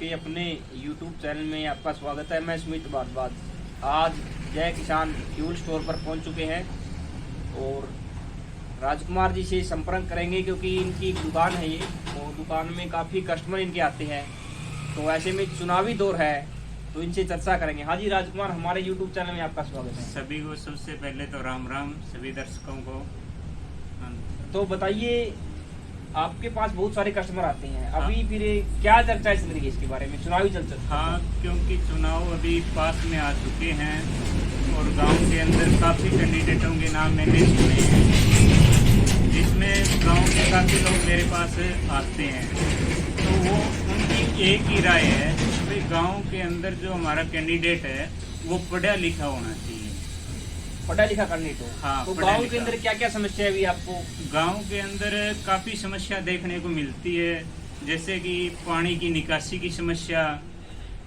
के अपने YouTube channel में आपका स्वागत है। मैं सुमित भारद्वाज आज जय किसान फ्यूल स्टोर पर पहुंच चुके हैं और राजकुमार जी से संपर्क करेंगे क्योंकि इनकी दुकान है ये और दुकान में काफ़ी कस्टमर इनके आते हैं। तो ऐसे में चुनावी दौर है तो इनसे चर्चा करेंगे। हाँ जी राजकुमार, हमारे YouTube चैनल में आपका स्वागत है। सभी को सबसे पहले तो राम राम सभी दर्शकों को। तो बताइए, आपके पास बहुत सारे कस्टमर आते हैं अभी, फिर क्या चर्चा चल रही है इसके बारे में? चुनावी चर्चा। हाँ, क्योंकि चुनाव अभी पास में आ चुके हैं और गांव के अंदर काफ़ी कैंडिडेटों के नाम मैंने सुने हैं, जिसमें गांव के काफ़ी लोग मेरे पास आते हैं। तो वो उनकी एक ही राय है कि गांव के अंदर जो हमारा कैंडिडेट है वो पढ़ा लिखा होना चाहिए। पढ़ा लिखा करने को। हाँ, तो गांव के अंदर क्या क्या समस्या है अभी आपको? गांव के अंदर काफ़ी समस्या देखने को मिलती है, जैसे कि पानी की निकासी की समस्या।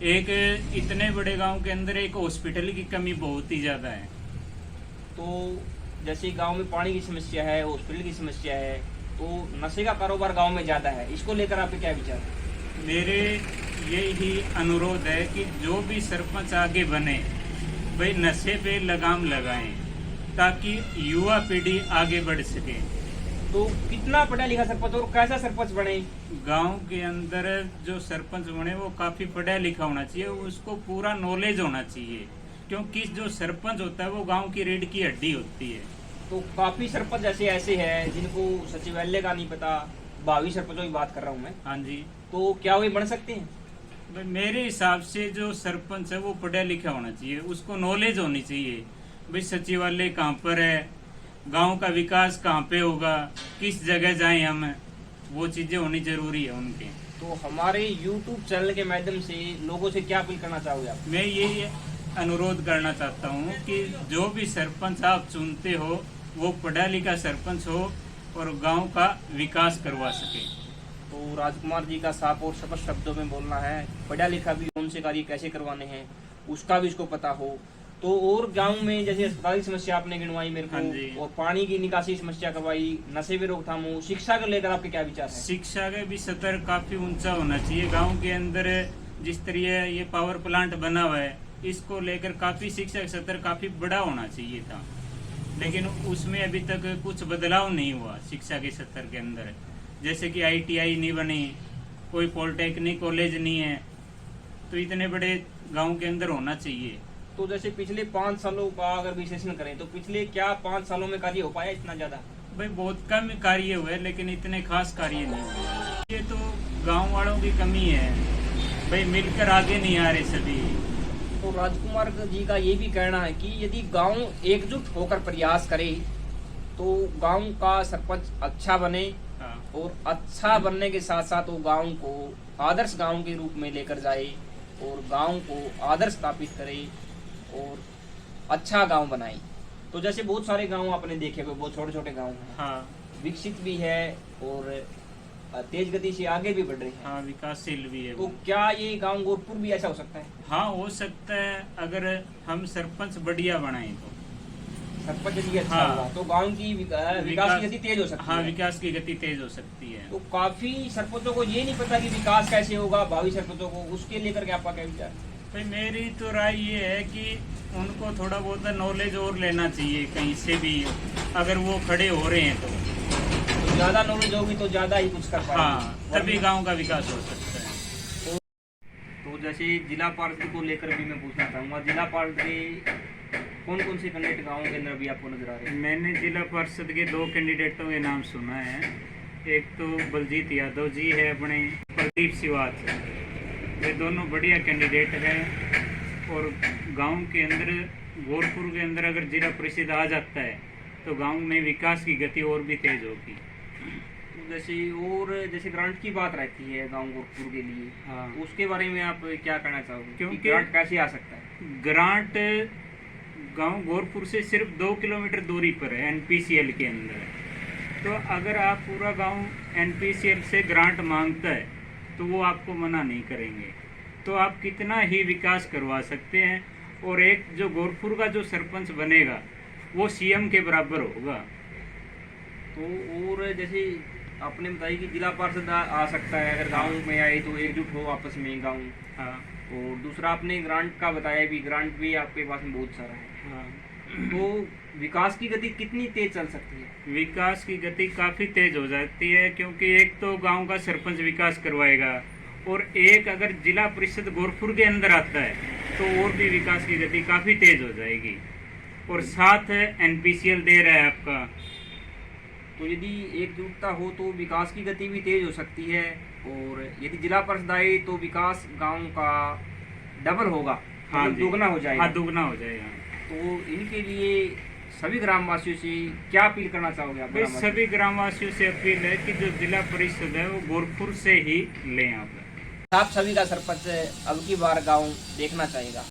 एक इतने बड़े गांव के अंदर एक हॉस्पिटल की कमी बहुत ही ज़्यादा है। तो जैसे गांव में पानी की समस्या है, हॉस्पिटल की समस्या है, तो नशे का कारोबार गांव में ज़्यादा है। इसको लेकर आपके क्या विचार है? मेरे यही अनुरोध है कि जो भी सरपंच आगे बने भाई नशे पे लगाम लगाएं ताकि युवा पीढ़ी आगे बढ़ सके। तो कितना पढ़ा लिखा सरपंच और कैसा सरपंच बने? गांव के अंदर जो सरपंच बने वो काफ़ी पढ़ा लिखा होना चाहिए, उसको पूरा नॉलेज होना चाहिए, क्योंकि जो सरपंच होता है वो गांव की रीढ़ की हड्डी होती है। तो काफ़ी सरपंच ऐसे हैं जिनको सचिवालय का नहीं पता, भावी सरपंचों की बात कर रहा हूँ मैं। हाँ जी, तो क्या वे बन सकते हैं? भाई मेरे हिसाब से जो सरपंच है वो पढ़ा लिखा होना चाहिए, उसको नॉलेज होनी चाहिए भाई सचिवालय कहाँ पर है, गांव का विकास कहाँ पे होगा, किस जगह जाएं हम, वो चीज़ें होनी जरूरी है उनके। तो हमारे YouTube चैनल के माध्यम से लोगों से क्या अपील करना चाहोगे आप? मैं यही अनुरोध करना चाहता हूँ कि जो भी सरपंच आप चुनते हो वो पढ़ा लिखा सरपंच हो और गांव का विकास करवा सके। तो राजकुमार जी का साफ और स्पष्ट शब्दों में बोलना है, पढ़ा लिखा भी कौन से कार्य कैसे करवाने हैं उसका भी इसको पता हो। तो और गांव में जैसे अस्पताल की समस्या आपने गिनवाई मेरे हाँ को, और पानी की निकासी समस्या करवाई, नशे में रोकथाम हो, शिक्षा को लेकर आपके क्या विचार है? शिक्षा का भी स्तर काफी ऊंचा होना चाहिए। गांव के अंदर जिस तरह ये पावर प्लांट बना हुआ है इसको लेकर काफी शिक्षा का स्तर काफी बड़ा होना चाहिए था, लेकिन उसमें अभी तक कुछ बदलाव नहीं हुआ शिक्षा के स्तर के अंदर। जैसे कि ITI नहीं बनी, कोई पॉलिटेक्निक कॉलेज नहीं है, तो इतने बड़े गांव के अंदर होना चाहिए। तो जैसे पिछले 5 सालों का अगर विश्लेषण करें तो पिछले क्या 5 सालों में कार्य हो पाया इतना ज्यादा? भाई बहुत कम कार्य हुए, लेकिन इतने खास कार्य नहीं हुए। ये तो गांव वालों की कमी है, भाई मिलकर आगे नहीं आ रहे सभी। तो राजकुमार जी का ये भी कहना है कि यदि गांव एकजुट होकर प्रयास करे तो गांव का सरपंच अच्छा बने, हाँ। और अच्छा बनने के साथ साथ वो गांव को आदर्श गांव के रूप में लेकर जाए और गांव को आदर्श स्थापित करे और अच्छा गांव बनाए। तो जैसे बहुत सारे गांव आपने देखे हुए, बहुत छोटे छोटे गांव हैं, हाँ, विकसित भी है और तेज गति से आगे भी बढ़ रहे हैं। हाँ, विकासशील भी है। तो क्या ये गांव गोरखपुर भी ऐसा हो सकता है? हाँ, हो सकता है अगर हम सरपंच बढ़िया बनाए तो। सरपंच यदि अच्छा हाँ। होगा तो गांव की विकास की गति तेज हो सकती हाँ, है। विकास की गति तेज हो सकती है। तो काफी सरपंचों को ये नहीं पता कि विकास कैसे होगा, भावी सरपंचों को, उसके लेकर के आपका क्या विचार? भाई मेरी तो राय ये है कि उनको थोड़ा बहुत नॉलेज और लेना चाहिए कहीं से भी, अगर वो खड़े हो रहे हैं तो ज्यादा नॉलेज होगी तो ज्यादा ही कुछ कर पाएंगे। हाँ, तभी गांव का विकास हो सकता है। तो जैसे जिला पार्षद को लेकर भी मैं पूछना चाहूँगा, जिला पार्षद कौन कौन से कैंडिडेट गाँव के अंदर अभी आपको नजर आ रहे हैं? मैंने जिला पार्षद के 2 कैंडिडेटों के नाम सुना है। एक तो बलजीत यादव जी है, अपने प्रदीप सिवाच, वे दोनों बढ़िया कैंडिडेट हैं। और गांव के अंदर, गोरखपुर के अंदर अगर जिला परिषद आ जाता है तो गांव में विकास की गति और भी तेज होगी। जैसे ग्रांट की बात रहती है गांव गोरखपुर के लिए, हाँ, तो उसके बारे में आप क्या कहना चाहोगे? क्योंकि ग्रांट कैसे आ सकता है? ग्रांट गांव गोरखपुर से सिर्फ 2 किलोमीटर दूरी पर है NPCL के अंदर। तो अगर आप पूरा गांव NPCL से ग्रांट मांगता है तो वो आपको मना नहीं करेंगे, तो आप कितना ही विकास करवा सकते हैं। और एक जो गोरखपुर का जो सरपंच बनेगा वो CM के बराबर होगा। तो और जैसे आपने बताया कि जिला पार्षद आ सकता है, अगर गांव में आए तो एकजुट हो आपस में गांव। हाँ और दूसरा आपने ग्रांट का बताया भी, ग्रांट भी आपके पास में बहुत सारा है। हाँ। तो विकास की गति कितनी तेज चल सकती है? विकास की गति काफी तेज हो जाती है, क्योंकि एक तो गांव का सरपंच विकास करवाएगा, और एक अगर जिला परिषद गोरखपुर के अंदर आता है तो और भी विकास की गति काफी तेज हो जाएगी। और साथ एनपीसीएल दे रहा है आपका। तो यदि एकजुटता हो तो विकास की गति भी तेज हो सकती है, और यदि जिला परिषद आए तो विकास गांव का डबल होगा, हाँ मतलब जी। दोगुना हो जाएगा। हाँ, दोगुना हो जाएगा। तो इनके लिए सभी ग्रामवासियों से क्या अपील करना चाहोगे आप? भाई सभी ग्रामवासियों से अपील है कि जो जिला परिषद है वो गोरखपुर से ही लें आप। आप सभी का सरपंच अब की बार गांव देखना चाहेगा।